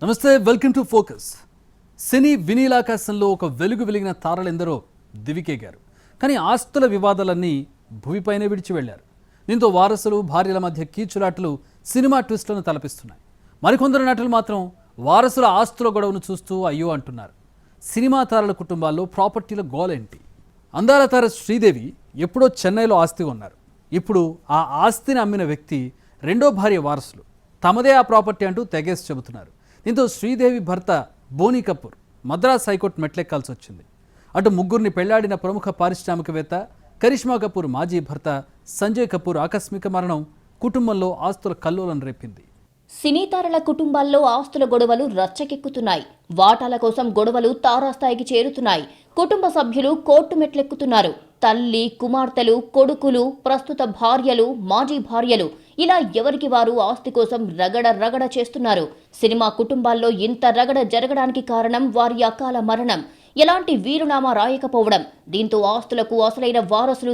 నమస్తే, welcome to focus. సినీ వినీలాకాశంలో ఒక వెలుగు వెలిగిన తారలెందరో దివికేగారు. కానీ ఆస్తుల వివాదాలన్నీ భూమిపైనే విడిచి వెళ్లారు. దీంతో వారసులు భార్యల మధ్య కీచులాటలు సినిమా ట్విస్టులను తలపిస్తున్నాయి. మరికొందరు నటులు మాత్రం వారసుల ఆస్తుల గొడవను చూస్తూ అయ్యో అంటున్నారు. సినిమా తారల కుటుంబాల్లో ప్రాపర్టీల గోలేంటి? అందాల తార శ్రీదేవి ఎప్పుడో చెన్నైలో ఆస్తి ఉన్నారు. ఇప్పుడు ఆ ఆస్తిని అమ్మిన వ్యక్తి రెండో భార్య వారసులు తమదే ఆ ప్రాపర్టీ అంటూ తెగేసి చెబుతున్నారు. దీంతో శ్రీదేవి భర్త బోనీ కపూర్ మద్రాస్ హైకోర్టు మెట్లెక్కాల్సి వచ్చింది. అటు ముగ్గురిని పెళ్లాడిన ప్రముఖ పారిశ్రామికవేత్త కరిష్మా కపూర్ మాజీ భర్త సంజయ్ కపూర్ ఆకస్మిక మరణం కుటుంబంలో ఆస్తుల కల్లోలం రేపింది. సినీ తారల కుటుంబాల్లో ఆస్తుల గొడవలు రచ్చకెక్కుతున్నాయి. వాటాల కోసం గొడవలు తారాస్థాయికి చేరుతున్నాయి. కుటుంబ సభ్యులు కోర్టు మెట్లెక్కుతున్నారు. తల్లి, కుమార్తెలు, కొడుకులు, ప్రస్తుత భార్యలు, మాజీ భార్యలు ఇలా ఎవరికి వారు ఆస్తి కోసం రగడ చేస్తున్నారు. సినిమా కుటుంబాల్లో ఇంత రగడ జరగడానికి కారణం వారి అకాల మరణం, ఎలాంటి వీరునామా రాయకపోవడం. దీంతో ఆస్తులకు అసలైన వారసులు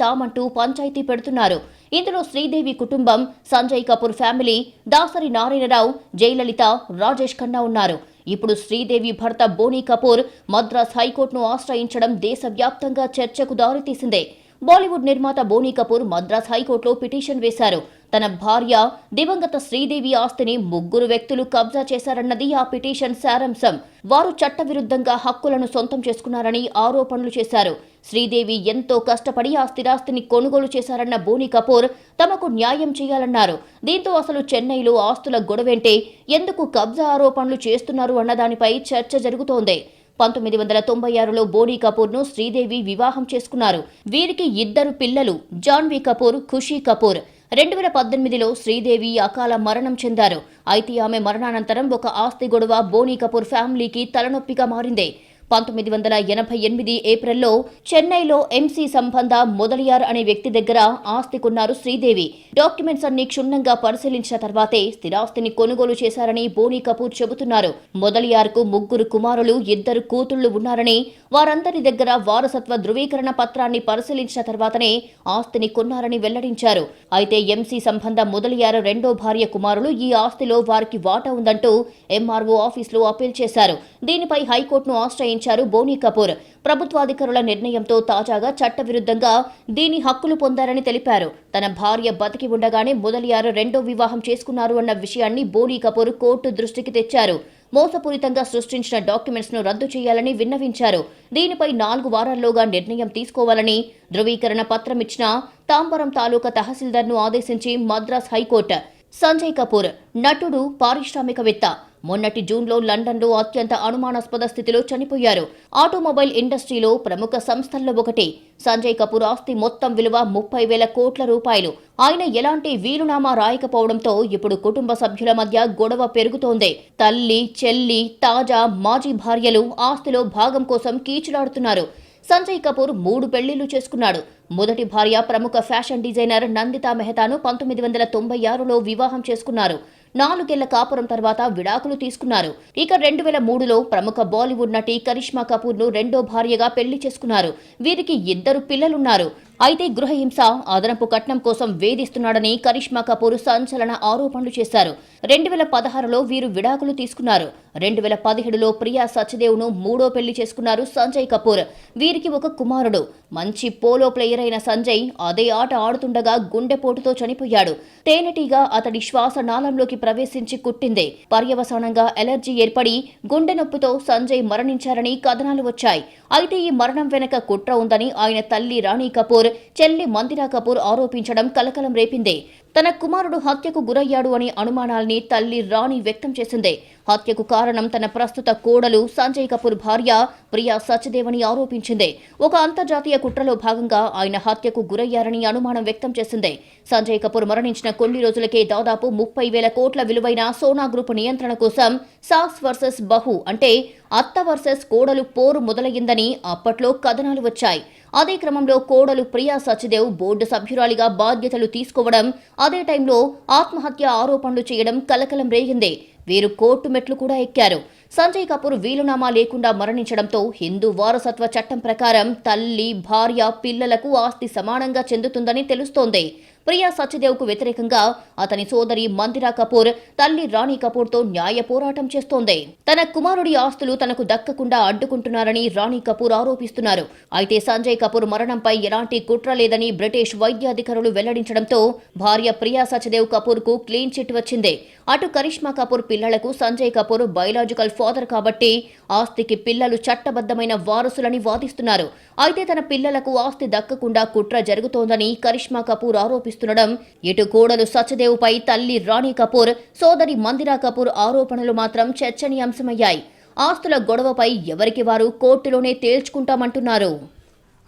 తామంటూ పంచాయతీ పెడుతున్నారు. ఇందులో శ్రీదేవి కుటుంబం, సంజయ్ కపూర్ ఫ్యామిలీ, దాసరి నారాయణరావు, జయలలిత, రాజేష్ ఖన్నా ఉన్నారు. ఇప్పుడు శ్రీదేవి భర్త బోనీ కపూర్ మద్రాస్ హైకోర్టును ఆశ్రయించడం దేశవ్యాప్తంగా చర్చకు దారితీసిందే. బాలీవుడ్ నిర్మాత బోనీ కపూర్ మద్రాస్ హైకోర్టులో పిటిషన్ వేశారు. తన భార్య దివంగత శ్రీదేవి ఆస్తిని ముగ్గురు వ్యక్తులు కబ్జా చేశారన్నది ఆ పిటిషన్ సారాంశం. వారు చట్టవిరుద్ధంగా హక్కులను సొంతం చేసుకున్నారని ఆరోపణలు చేశారు. శ్రీదేవి ఎంతో కష్టపడి ఆ స్థిరాస్తిని కొనుగోలు చేశారన్న బోనీ కపూర్ తమకు న్యాయం చేయాలన్నారు. దీంతో అసలు చెన్నైలో ఆస్తుల గొడవేంటే, ఎందుకు కబ్జా ఆరోపణలు చేస్తున్నారు అన్నదానిపై చర్చ జరుగుతోంది. 1996లో బోనీ కపూర్ను శ్రీదేవి వివాహం చేసుకున్నారు. వీరికి ఇద్దరు పిల్లలు, జాన్వీ కపూర్, ఖుషీ కపూర్. 2018లో శ్రీదేవి అకాల మరణం చెందారు. అయితే ఆమె మరణానంతరం ఒక ఆస్తి గొడవ బోనీ కపూర్ ఫ్యామిలీకి తలనొప్పిగా మారింది. 1988 ఏప్రిల్లో చెన్నైలో ఎంసీ సంబంధ మొదలియార్ అనే వ్యక్తి దగ్గర ఆస్తి కొన్నారు శ్రీదేవి. డాక్యుమెంట్స్ అన్ని క్షుణ్ణంగా పరిశీలించిన తర్వాతే స్థిరాస్తిని కొనుగోలు చేశారని బోనీ కపూర్ చెబుతున్నారు. మొదలియార్కు ముగ్గురు కుమారులు, ఇద్దరు కూతుళ్లు ఉన్నారని, వారందరి దగ్గర వారసత్వ ధృవీకరణ పత్రాన్ని పరిశీలించిన తర్వాతనే ఆస్తిని కొన్నారని వెల్లడించారు. అయితే ఎంసీ సంబంధ మొదలియార్ రెండో భార్య కుమారులు ఈ ఆస్తిలో వారికి వాటా ఉందంటూ ఎంఆర్ఓ ఆఫీసులో అప్పీల్ చేశారు. దీనిపై హైకోర్టును ఆశ్రయించారు బోనీ కపూర్. ప్రభుత్వాధికారుల నిర్ణయంతో తాజాగా చట్టవిరుద్ధంగా దీని హక్కులు పొందారని తెలిపారు. తన భార్య బతికి ఉండగానే మొదలియార్ రెండో వివాహం చేసుకున్నారు అన్న విషయాన్ని బోనీ కపూర్ కోర్టు దృష్టికి తెచ్చారు. మోసపూరితంగా సృష్టించిన డాక్యుమెంట్స్ ను రద్దు చేయాలని విన్నవించారు. దీనిపై 4 వారాల్లోగా నిర్ణయం తీసుకోవాలని ధృవీకరణ పత్రం ఇచ్చిన తాంబరం తాలూకా తహసీల్దార్ను ఆదేశించి మద్రాస్ హైకోర్టు. సంజయ్ కపూర్ నటుడు, పారిశ్రామికవేత్త. మొన్నటి జూన్లో లండన్లో అత్యంత అనుమానాస్పద స్థితిలో చనిపోయారు. ఆటోమొబైల్ ఇండస్ట్రీలో ప్రముఖ సంస్థల్లో ఒకటి. సంజయ్ కపూర్ ఆస్తి మొత్తం విలువ 30,000 కోట్ల రూపాయలు. ఆయన ఎలాంటి వీలునామా రాయకపోవడంతో ఇప్పుడు కుటుంబ సభ్యుల మధ్య గొడవ పెరుగుతోంది. తల్లి, చెల్లి, తాజా, మాజీ భార్యలు ఆస్తిలో భాగం కోసం కీచులాడుతున్నారు. సంజయ్ కపూర్ 3 పెళ్లిళ్లు చేసుకున్నాడు. మొదటి భార్య ప్రముఖ ఫ్యాషన్ డిజైనర్ నందితా మెహతాను 1996లో వివాహం చేసుకున్నారు. 4 ఏళ్ల కాపురం తర్వాత విడాకులు తీసుకున్నారు. ఇక 2003లో ప్రముఖ బాలీవుడ్ నటి కరిష్మా కపూర్ను రెండో భార్యగా పెళ్లి చేసుకున్నారు. వీరికి ఇద్దరు పిల్లలున్నారు. అయితే గృహహింస, అదనపు కట్నం కోసం వేధిస్తున్నాడని కరిష్మా కపూర్ సంచలన ఆరోపణలు చేశారు. 2016లో వీరు విడాకులు తీసుకున్నారు. 2017లో ప్రియా సచ్దేవ్ను మూడో పెళ్లి చేసుకున్నారు సంజయ్ కపూర్. వీరికి ఒక కుమారుడు. మంచి పోలో ప్లేయర్ అయిన సంజయ్ అదే ఆట ఆడుతుండగా గుండెపోటుతో చనిపోయాడు. తేనెటీగా అతడి శ్వాస నాళంలోకి ప్రవేశించి కుట్టింది. పర్యవసానంగా ఎలర్జీ ఏర్పడి గుండె నొప్పితో సంజయ్ మరణించారని కథనాలు వచ్చాయి. అయితే ఈ మరణం వెనక కుట్ర ఉందని ఆయన తల్లి రాణి కపూర్, చెల్లి మందిరా కపూర్ ఆరోపించడం కలకలం రేపింది. తన కుమారుడు హత్యకు గురయ్యాడు అని అనుమానాల్ని తల్లి రాణి వ్యక్తం చేసింది. హత్యకు కారణం తన ప్రస్తుత కోడలు సంజయ్ కపూర్ భార్య ప్రియా సచ్దేవ్ అని ఆరోపించింది. ఒక అంతర్జాతీయ కుట్రలో భాగంగా ఆయన హత్యకు గురయ్యారని అనుమానం వ్యక్తం చేసింది. సంజయ్ కపూర్ మరణించిన కొన్ని రోజులకే దాదాపు 30,000 కోట్ల విలువైన సోనా గ్రూప్ నియంత్రణ కోసం సాస్ వర్సెస్ బహు అంటే అత్త వర్సెస్ కోడలు పోరు మొదలయ్యిందని అప్పట్లో కథనాలు వచ్చాయి. అదే క్రమంలో కోడలు ప్రియా సచ్దేవ్ బోర్డు సభ్యురాలిగా బాధ్యతలు తీసుకోవడం, అదే టైంలో ఆత్మహత్య ఆరోపణలు చేయడం కలకలం రేగింది. వీరు కోర్టు మెట్లు కూడా ఎక్కారు. సంజయ్ కపూర్ వీలునామా లేకుండా మరణించడంతో హిందూ వారసత్వ చట్టం ప్రకారం తల్లి, భార్య, పిల్లలకు ఆస్తి సమానంగా చెందుతుందని తెలుస్తోంది. ప్రియా సత్యదేవ్కు వ్యతిరేకంగా అతని సోదరి మందిరా కపూర్ తల్లి రాణి కపూర్తో న్యాయ పోరాటం చేస్తోంది. తన కుమారుడి ఆస్తులు తనకు దక్కకుండా అడ్డుకుంటున్నారని రాణి కపూర్ ఆరోపిస్తున్నారు. అయితే సంజయ్ కపూర్ మరణంపై ఎలాంటి కుట్ర లేదని బ్రిటిష్ వైద్యాధికారులు వెల్లడించడంతో భార్య ప్రియా సత్యదేవ్ కపూర్కు క్లీన్ చిట్ వచ్చింది. అటు కరిష్మా కపూర్ పిల్లలకు సంజయ్ కపూర్ బయోలాజికల్ ఫాదర్ కాబట్టి ఆస్తికి పిల్లలు చట్టబద్ధమైన వారసులని వాదిస్తున్నారు. అయితే తన పిల్లలకు ఆస్తి దక్కకుండా కుట్ర జరుగుతోందని కరిష్మా కపూర్ ఆరోపిస్తుండడం, ఇటు కోడలు సత్యదేవ్పై తల్లి రాణి కపూర్, సోదరి మందిరా కపూర్ ఆరోపణలు మాత్రం చర్చనీయాంశమయ్యాయి. ఆస్తుల గొడవపై ఎవరికి వారు కోర్టులోనే తేల్చుకుంటామంటున్నారు.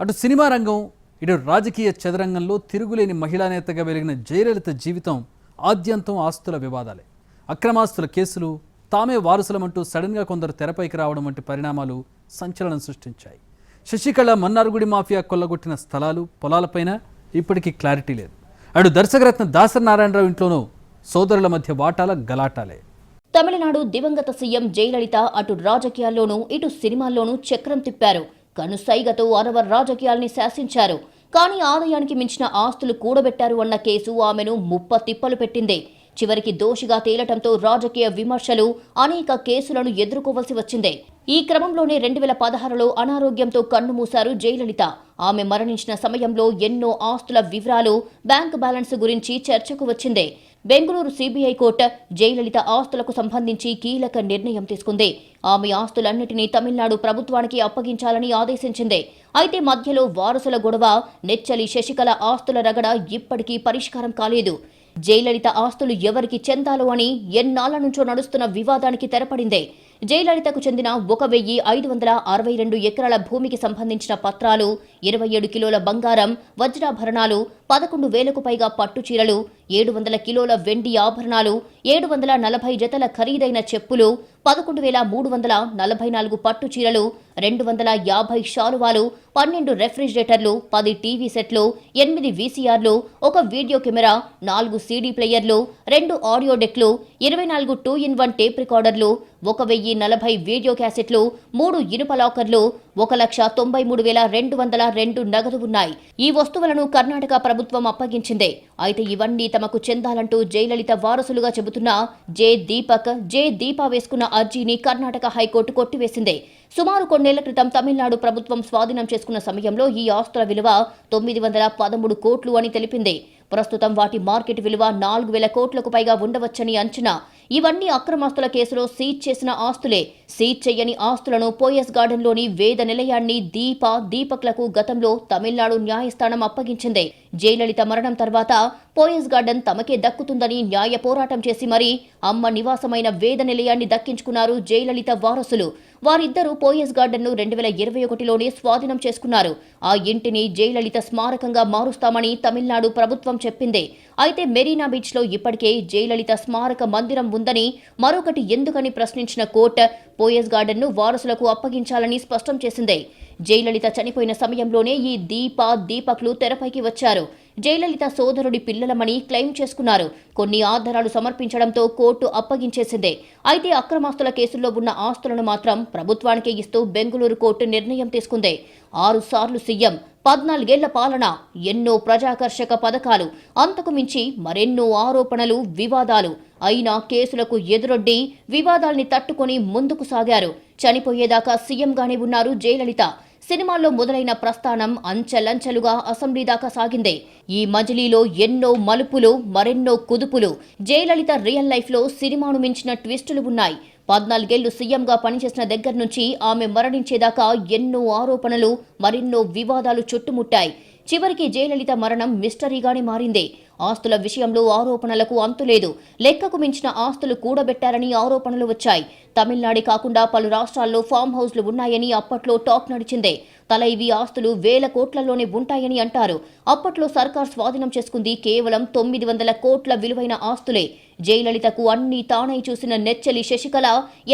అటు సినిమా రంగం, ఇటు రాజకీయ చదరంగంలో తిరుగులేని మహిళా నేతగా వెలిగిన జయలలిత జీవితం ఆద్యంతం ఆస్తుల వివాదాలే. అక్రమాస్తుల కేసులు, తామే వారసులమంటూ సడన్గా కొందరు తెరపైకి రావడం వంటి పరిణామాలు సంచలనం సృష్టించాయి. శశికళ మన్నార్గుడి మాఫియా కొల్లగొట్టిన స్థలాలు, పొలాలపైన ఇప్పటికీ క్లారిటీ లేదు. అటు దర్శకరత్న దాసరి నారాయణరావు ఇంట్లోనూ సోదరుల మధ్య వాటాల గలాటాలే. తమిళనాడు దివంగత సీఎం జయలలిత అటు రాజకీయాల్లోనూ ఇటు సినిమాల్లోనూ చక్రం తిప్పారు. కనుసైగతో అరవర్ రాజకీయాల్ని శాసించారు. కానీ ఆదాయానికి మించిన ఆస్తులు కూడబెట్టారు అన్న కేసు ఆమెను ముప్ప తిప్పలు పెట్టింది. చివరికి దోషిగా తేలటంతో రాజకీయ విమర్శలు, అనేక కేసులను ఎదుర్కోవలసి వచ్చింది. ఈ క్రమంలోనే 2016లో అనారోగ్యంతో కన్నుమూశారు జయలలిత. ఆమె మరణించిన సమయంలో ఎన్నో ఆస్తుల వివరాలు, బ్యాంక్ బ్యాలెన్స్ గురించి చర్చకు వచ్చింది. బెంగళూరు సిబిఐ కోర్టు జయలలిత ఆస్తులకు సంబంధించి కీలక నిర్ణయం తీసుకుంది. ఆమె ఆస్తులన్నిటినీ తమిళనాడు ప్రభుత్వానికి అప్పగించాలని ఆదేశించింది. అయితే మధ్యలో వారసుల గొడవ, నెచ్చలి శశికళ ఆస్తుల రగడ ఇప్పటికీ పరిష్కారం కాలేదు. జయలలిత ఆస్తులు ఎవరికి చెందాలో అని ఎన్నాళ్ల నుంచో నడుస్తున్న వివాదానికి తెరపడింది. జయలలితకు చెందిన 1562 ఎకరాల భూమికి సంబంధించిన పత్రాలు, 27 కిలోల బంగారం, వజ్రాభరణాలు, 11,000కు పైగా పట్టుచీరలు, 700 కిలోల వెండి ఆభరణాలు, 740 జతల ఖరీదైన చెప్పులు, 11,344 పట్టుచీరలు, 250 శాలువాలు, 12 రెఫ్రిజిరేటర్లు, 10 టీవీ సెట్లు, 8 వీసీఆర్లు, 1 వీడియో కెమెరా, 4 సీడీ ప్లేయర్లు, 2 ఆడియో డెక్లు, 24 2-in-1 టేప్ రికార్డర్లు, 1040 వీడియో క్యాసెట్లు, 3 ఇనుప లాకర్లు, 1,93,202 నగదు ఉన్నాయి. ఈ వస్తువులను కర్ణాటక ప్రభుత్వం అప్పగించింది. అయితే ఇవన్నీ తమకు చెందాలంటూ జయలలిత వారసులుగా చెబుతున్న జే దీపా వేసుకున్న అర్జీని కర్ణాటక హైకోర్టు కొట్టివేసింది. సుమారు కొన్నేళ్ల క్రితం తమిళనాడు ప్రభుత్వం స్వాధీనం చేసుకున్న సమయంలో ఈ ఆస్తుల విలువ 913 కోట్లు అని తెలిపింది. ప్రస్తుతం వాటి మార్కెట్ విలువ 4,000 కోట్లకు పైగా ఉండవచ్చని అంచనా. ఇవన్నీ అక్రమాస్తుల కేసులో సీజ్ చేసిన ఆస్తులే. సీజ్ చేయని ఆస్తులను పోయస్ గార్డెన్లోని వేద నిలయాన్ని దీపక్లకు గతంలో తమిళనాడు న్యాయస్థానం అప్పగించింది. జయలలిత మరణం తర్వాత పోయస్ గార్డెన్ తమకే దక్కుతుందని న్యాయ పోరాటం చేసి మరీ అమ్మ నివాసమైన వేద నిలయాన్ని దక్కించుకున్నారు జయలలిత వారసులు. వారిద్దరూ పోయస్ గార్డెన్ను 2021లోనే స్వాధీనం చేసుకున్నారు. ఆ ఇంటిని జయలలిత స్మారకంగా మారుస్తామని తమిళనాడు ప్రభుత్వం చెప్పింది. అయితే మెరీనా బీచ్లో ఇప్పటికే జయలలిత స్మారక మందిరం ఉందని, మరొకటి ఎందుకని ప్రశ్నించిన కోర్టు పోయస్ గార్డెన్ను వారసులకు అప్పగించాలని స్పష్టం చేసింది. జయలలిత చనిపోయిన సమయంలోనే ఈ దీపక్లు తెరపైకి వచ్చారు. జయలలిత సోదరుడి పిల్లలమని క్లెయిమ్ చేసుకున్నారు. కొన్ని ఆధారాలు సమర్పించడంతో కోర్టు అప్పగించేసింది. అయితే అక్రమాస్తుల కేసుల్లో ఉన్న ఆస్తులను మాత్రం ప్రభుత్వానికే ఇస్తూ బెంగళూరు కోర్టు నిర్ణయం తీసుకుంది. 6 సార్లు సీఎం, 14 ఏళ్ల పాలన, ఎన్నో ప్రజాకర్షక పథకాలు, అంతకు మించి మరెన్నో ఆరోపణలు, వివాదాలు. అయినా కేసులకు ఎదురొడ్డి వివాదాల్ని తట్టుకొని ముందుకు సాగారు. చనిపోయేదాకా సీఎంగానే ఉన్నారు జయలలిత. సినిమాల్లో మొదలైన ప్రస్థానం అంచెలంచెలుగా అసెంబ్లీ దాకా సాగింది. ఈ మజిలీలో ఎన్నో మలుపులు, మరెన్నో కుదుపులు. జయలలిత రియల్ లైఫ్లో సినిమాను మించిన ట్విస్టులు ఉన్నాయి. 14 ఏళ్లు సీఎంగా పనిచేసిన దగ్గర నుంచి ఆమె మరణించేదాకా ఎన్నో ఆరోపణలు, మరెన్నో వివాదాలు చుట్టుముట్టాయి. చివరికి జయలలిత మరణం మిస్టరీగానే మారింది. ఆస్తుల విషయంలో ఆరోపణలకు అంతులేదు. లెక్కకు మించిన ఆస్తులు కూడబెట్టారని ఆరోపణలు వచ్చాయి. తమిళనాడే కాకుండా పలు రాష్ట్రాల్లో ఫామ్ హౌస్లు ఉన్నాయని అప్పట్లో టాక్ నడిచిందే. తలైవి ఆస్తులు 1,000 కోట్లలోనే ఉంటాయని అంటారు. అప్పట్లో సర్కార్ స్వాధీనం చేసుకుంది కేవలం 900 కోట్ల విలువైన ఆస్తులే. జయలలితకు అన్ని తానై చూసిన నెచ్చలి శశికళ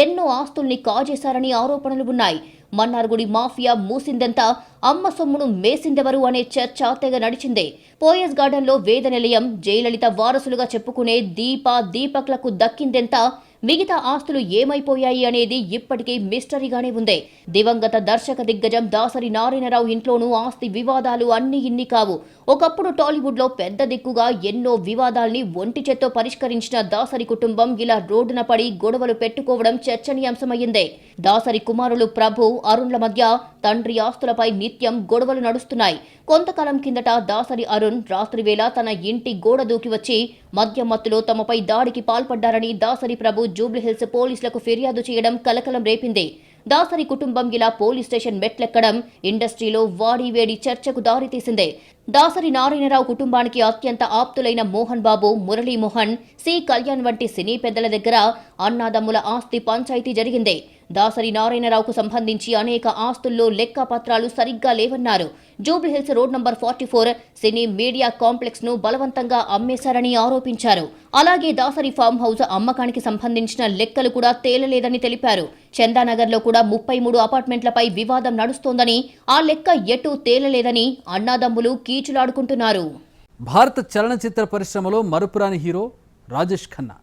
ఎన్నో ఆస్తుల్ని కాజేశారని ఆరోపణలు ఉన్నాయి. మన్నార్గుడి మాఫియా మూసిందెంత, అమ్మ సొమ్మును మేసిందెవరు అనే చర్చ తెగ నడిచిందే. పోయస్ గార్డెన్లో వేద నిలయం, జయలలిత వారసులుగా చెప్పుకునే దీపక్లకు దక్కిందెంత, మిగతా ఆస్తులు ఏమైపోయాయి అనేది ఇప్పటికీ మిస్టరీగానే ఉంది. దివంగత దర్శక దిగ్గజం దాసరి నారాయణరావు ఇంట్లోనూ ఆస్తి వివాదాలు అన్ని ఇన్ని కావు. ఒకప్పుడు టాలీవుడ్ లో పెద్ద దిక్కుగా ఎన్నో వివాదాల్ని ఒంటి చేత్తో పరిష్కరించిన దాసరి కుటుంబం ఇలా రోడ్డున పడి గొడవలు పెట్టుకోవడం చర్చనీయాంశమయ్యింది. దాసరి కుమారులు ప్రభు, అరుణ్ల మధ్య తండ్రి ఆస్తులపై నిత్యం గొడవలు నడుస్తున్నాయి. కొంతకాలం కిందట దాసరి అరుణ్ రాత్రివేళ తన ఇంటి గోడ దూకి వచ్చి మద్యం మత్తులో తమపై దాడికి పాల్పడ్డారని దాసరి ప్రభు జూబ్లీహిల్స్ పోలీసులకు ఫిర్యాదు చేయడం కలకలం రేపింది. దాసరి కుటుంబం ఇలా పోలీస్ స్టేషన్ మెట్లెక్కడం ఇండస్ట్రీలో వాడివేడి చర్చకు దారితీసింది. దాసరి నారాయణరావు కుటుంబానికి అత్యంత ఆప్తులైన మోహన్ బాబు, మురళీమోహన్, సి కళ్యాణ్ వంటి సినీ పెద్దల దగ్గర అన్నాదమ్ముల ఆస్తి పంచాయతీ జరిగింది. దాసరి నారాయణరావుకు సంబంధించి అనేక ఆస్తుల్లో లెక్క పత్రాలు సరిగ్గా లేవన్నారు. జూబ్లీహిల్స్ రోడ్ నంబర్ 44 సినీ మీడియా కాంప్లెక్స్ ను బలవంతంగా అమ్మేశారని ఆరోపించారు. అలాగే దాసరి ఫామ్ హౌస్ అమ్మకానికి సంబంధించిన లెక్కలు కూడా తేలలేదని తెలిపారు. చందానగర్లో కూడా 33 అపార్ట్మెంట్లపై వివాదం నడుస్తోందని, ఆ లెక్క ఎటూ తేలలేదని అన్నాదమ్ములు కీచులాడుకుంటున్నారు. భారత చలనచిత్ర పరిశ్రమలో మరుపురాని హీరో రాజేష్ ఖన్నా.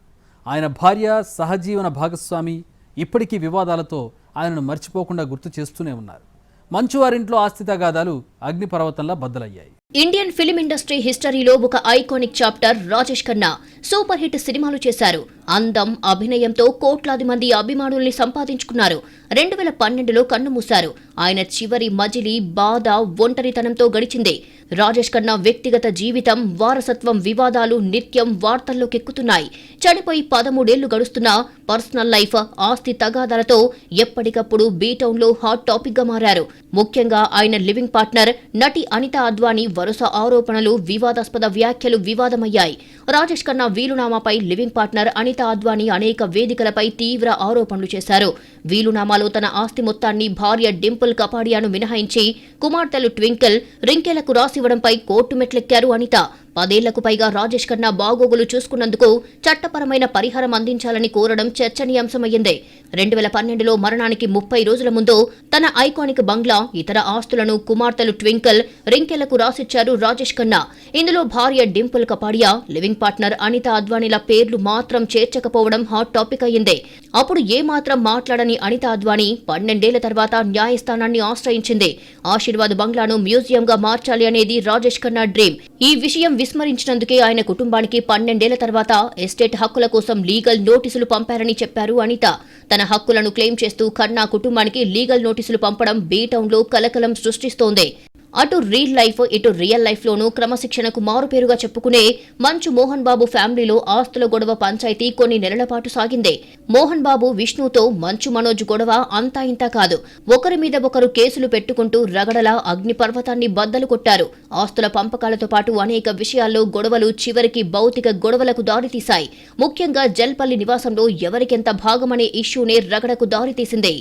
ఆయన భార్య, సహజీవన భాగస్వామి ఇప్పటికీ వివాదాలతో ఆయనను మర్చిపోకుండా గుర్తు చేస్తూనే ఉన్నారు. మంచువారింట్లో ఆస్తి తగాదాలు అగ్నిపర్వతంలా బద్దలయ్యాయి. ఇండియన్ ఫిల్మ్ ఇండస్ట్రీ హిస్టరీలో ఒక iconic chapter Rajesh Khanna. Super hit సినిమాలు చేశారు. అందం, అభినయంతో కోట్లాది మంది అభిమానుల్ని సంపాదించుకున్నారు. 2012లో కన్నుమూశారు. ఆయన చివరి మజిలీ బాధ, ఒంటరితనంతో గడిచింది. రాజేష్ ఖన్నా వ్యక్తిగత జీవితం, వారసత్వం వివాదాలు నిత్యం వార్తల్లోకెక్కుతున్నాయి. చనిపోయి 13 ఏళ్లు గడుస్తున్నా పర్సనల్ లైఫ్, ఆస్తి తగాదాలతో ఎప్పటికప్పుడు బీటౌన్లో హాట్ టాపిక్ గా మారారు. ముఖ్యంగా ఆయన లివింగ్ పార్ట్నర్ నటి అనితా అద్వానీ వరుస ఆరోపణలు, వివాదాస్పద వ్యాఖ్యలు వివాదమయ్యాయి. రాజేష్ ఖన్నా వీలునామాపై లివింగ్ పార్ట్నర్ అనితా అద్వానీ అనేక వేదికలపై తీవ్ర ఆరోపణలు చేశారు. వీలునామాలో తన ఆస్తి మొత్తాన్ని భార్య డింపుల్ కపాడియాను మినహాయించి కుమార్తెలు ట్వింకిల్, రింకెలకు రాసివ్వడంపై కోర్టు మెట్లెక్కారు అనిత. 10 ఏళ్లకు పైగా రాజేష్ ఖన్నా బాగోగులు చూసుకున్నందుకు చట్టపరమైన పరిహారం అందించాలని కోరడం చర్చనీయాంశమయ్యింది. 2012లో మరణానికి 30 రోజుల ముందు తన ఐకానిక్ బంగ్లా, ఇతర ఆస్తులను కుమార్తెలు ట్వింకిల్, రింకెలకు రాసిచ్చారు రాజేష్ ఖన్నా. ఇందులో భార్య డింపుల్ కపాడియా, లివింగ్ పార్ట్నర్ అనితా అద్వానీల పేర్లు మాత్రం చేర్చకపోవడం హాట్ టాపిక్ అయ్యింది. అప్పుడు ఏమాత్రం మాట్లాడని అనితా అద్వానీ 12 ఏళ్ల తర్వాత న్యాయస్థానాన్ని ఆశ్రయించింది. ఆశీర్వాద్ బంగ్లాను మ్యూజియంగా మార్చాలి అనేది రాజేష్ ఖన్నా డ్రీమ్. ఈ విషయం విస్మరించినందుకే ఆయన కుటుంబానికి 12 ఏళ్ల తర్వాత ఎస్టేట్ హక్కుల కోసం లీగల్ నోటీసులు పంపారని చెప్పారు అనిత. తన హక్కులను క్లెయిమ్ చేస్తూ ఖన్నా కుటుంబానికి లీగల్ నోటీసులు పంపడం బీటౌన్లో కలకలం సృష్టిస్తోంది. అటు రీల్ లైఫ్, ఇటు రియల్ లైఫ్ లోనూ క్రమశిక్షణకు మారుపేరుగా చెప్పుకునే మంచు మోహన్ బాబు ఫ్యామిలీలో ఆస్తుల గొడవ పంచాయతీ కొన్ని నెలల పాటు సాగింది. మోహన్ బాబు, విష్ణుతో మంచు మనోజ్ గొడవ అంతా ఇంతా కాదు. ఒకరి మీద ఒకరు కేసులు పెట్టుకుంటూ రగడలా అగ్నిపర్వతాన్ని బద్దలు కొట్టారు. ఆస్తుల పంపకాలతో పాటు అనేక విషయాల్లో గొడవలు చివరికి భౌతిక గొడవలకు దారితీశాయి. ముఖ్యంగా జల్పల్లి నివాసంలో ఎవరికెంత భాగమనే ఇష్యూనే రగడకు దారితీసింది.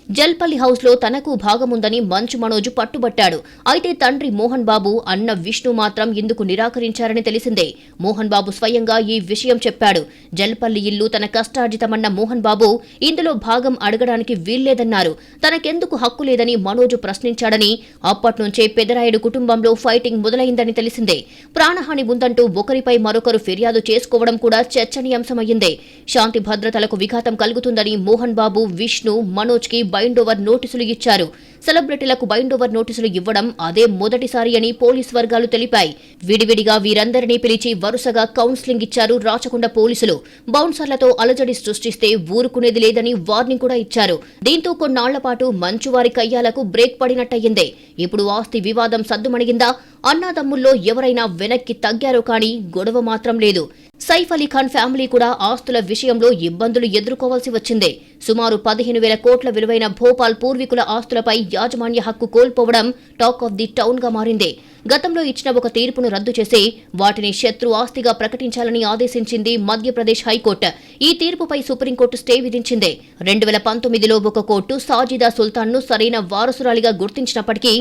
జల్పల్లి హౌస్ లో తనకు భాగముందని మంచు మనోజు పట్టుబట్టాడు. అయితే తండ్రి మోహన్ బాబు, అన్న విష్ణు మాత్రం ఇందుకు నిరాకరించారని తెలిసిందే. మోహన్ బాబు స్వయంగా ఈ విషయం చెప్పాడు. జల్పల్లి ఇల్లు తన కష్టార్జితమన్న మోహన్ బాబు ఇందులో భాగం అడగడానికి వీల్లేదన్నారు. తనకెందుకు హక్కు లేదని మనోజు ప్రశ్నించాడని, అప్పట్నుంచే పెదరాయుడు కుటుంబంలో ఫైటింగ్ మొదలైందని తెలిసిందే. ప్రాణహాని ఉందంటూ ఒకరిపై మరొకరు ఫిర్యాదు చేసుకోవడం కూడా చర్చనీయాంశమయ్యింది. శాంతి భద్రతలకు విఘాతం కలుగుతుందని మోహన్ బాబు, విష్ణు, మనోజ్ కి బైండ్ ఓవర్ నోటీసులు ఇచ్చారు. సెలబ్రిటీలకు బైండ్ ఓవర్ నోటీసులు ఇవ్వడం అదే మొదటిసారి అని పోలీస్ వర్గాలు తెలిపాయి. విడివిడిగా వీరందరినీ పిలిచి వరుసగా కౌన్సిలింగ్ ఇచ్చారు రాచకొండ పోలీసులు. బౌన్సర్లతో అలజడి సృష్టిస్తే ఊరుకునేది లేదని వార్నింగ్ కూడా ఇచ్చారు. దీంతో కొన్నాళ్ల పాటు మంచువారి కయ్యాలకు బ్రేక్ పడినట్టయింది. ఇప్పుడు ఆస్తి వివాదం సద్దుమణిగిందా? అన్నాదమ్ముల్లో ఎవరైనా వెనక్కి తగ్గారో కానీ గొడవ మాత్రం లేదు. సైఫ్ అలీ ఖాన్ ఫ్యామిలీ కూడా ఆస్తుల విషయంలో ఇబ్బందులు ఎదుర్కోవాల్సి వచ్చింది. సుమారు 15,000 కోట్ల విలువైన భోపాల్ పూర్వీకుల ఆస్తులపై యాజమాన్య హక్కు కోల్పోవడం టాక్ ఆఫ్ ది టౌన్ గా మారింది. గతంలో ఇచ్చిన ఒక తీర్పును రద్దు చేసి వాటిని శత్రు ఆస్తిగా ప్రకటించాలని ఆదేశించింది మధ్యప్రదేశ్ హైకోర్టు. ఈ తీర్పుపై సుప్రీంకోర్టు స్టే విధించింది. 2019లో ఒక కోర్టు సాజిదా సుల్తాన్ ను సరైన వారసురాలిగా గుర్తించినప్పటికీ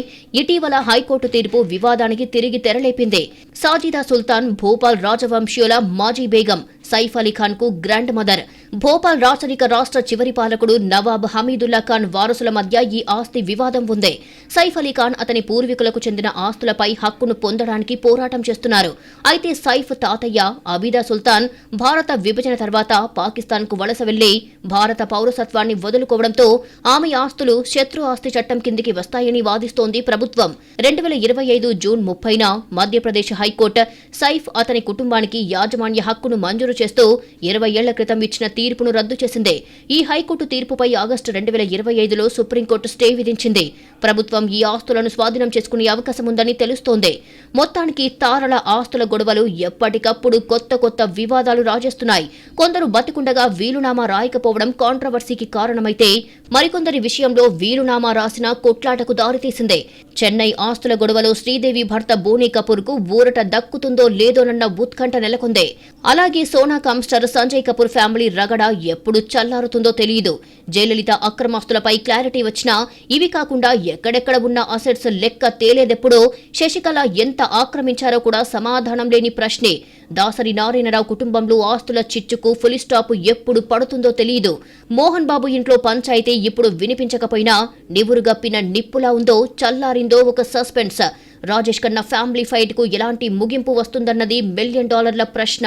ఇటీవల హైకోర్టు తీర్పు వివాదానికి తిరిగి తెరలేపింది. సాజిదా సుల్తాన్ భోపాల్ రాజవంశీయుల మాజీ బేగం. సైఫ్ అలీ ఖాన్ కు గ్రాండ్ మదర్. భోపాల్ రాచరిక రాష్ట్ర చివరి పాలకుడు నవాబ్ హమీదుల్లా ఖాన్ వారసుల మధ్య ఈ ఆస్తి వివాదం ఉంది. సైఫ్ అలీ ఖాన్ అతని పూర్వీకులకు చెందిన ఆస్తులపై హక్కును పొందడానికి పోరాటం చేస్తున్నారు. అయితే సైఫ్ తాతయ్య అబీదా సుల్తాన్ భారత విభజన తర్వాత పాకిస్తాన్ కు వలస వెళ్లి భారత పౌరసత్వాన్ని వదులుకోవడంతో ఆమె ఆస్తులు శత్రు ఆస్తి చట్టం కిందికి వస్తాయని వాదిస్తోంది ప్రభుత్వం. 2025 జూన్ 30న మధ్యప్రదేశ్ హైకోర్టు సైఫ్ అతని కుటుంబానికి యాజమాన్య హక్కును మంజూరు చేస్తూ 20 ఏళ్ల క్రితం ఇచ్చిన తీర్పును రద్దు చేసింది. ఈ హైకోర్టు తీర్పుపై ఆగస్టు 2025లో సుప్రీంకోర్టు స్టే విధించింది. ప్రభుత్వం ఈ ఆస్తులను స్వాధీనం చేసుకునే అవకాశం ఉందని తెలుస్తోంది. మొత్తానికి తారల ఆస్తుల గొడవలు ఎప్పటికప్పుడు కొత్త వివాదాలు రాజేస్తున్నాయి. కొందరు బతికుండగా వీలునామా రాయకపోవడం కాంట్రవర్సీకి కారణమైతే మరికొందరి విషయంలో వీలునామా రాసిన కొట్లాటకు దారితీసింది. చెన్నై ఆస్తుల గొడవలో శ్రీదేవి భర్త బోనీ కపూర్ కు ఊరట దక్కుతుందో లేదోనన్న ఉత్కంఠ నెలకొంది. అలాగే సోనా కామ్స్టర్ సంజయ్ కపూర్ ఫ్యామిలీ రగడ ఎప్పుడు చల్లారుతుందో తెలియదు. జయలలిత అక్రమాస్తులపై క్లారిటీ వచ్చినా ఇవి కాకుండా ఎక్కడెక్కడ ఉన్న అసెట్స్ లెక్క తేలేదెప్పుడో, శశికళ ఎంత ఆక్రమించారో కూడా సమాధానం లేని ప్రశ్నే. దాసరి నారాయణరావు కుటుంబంలో ఆస్తుల చిచ్చుకు ఫుల్ స్టాప్ ఎప్పుడు పడుతుందో తెలియదు. మోహన్ బాబు ఇంట్లో పంచాయితీ ఇప్పుడు వినిపించకపోయినా నివురుగప్పిన నిప్పులా ఉందో చల్లారిందో ఒక suspense. Rajesh Khanna family fight కు ఎలాంటి ముగింపు వస్తుందన్నది $1 మిలియన్ ప్రశ్న.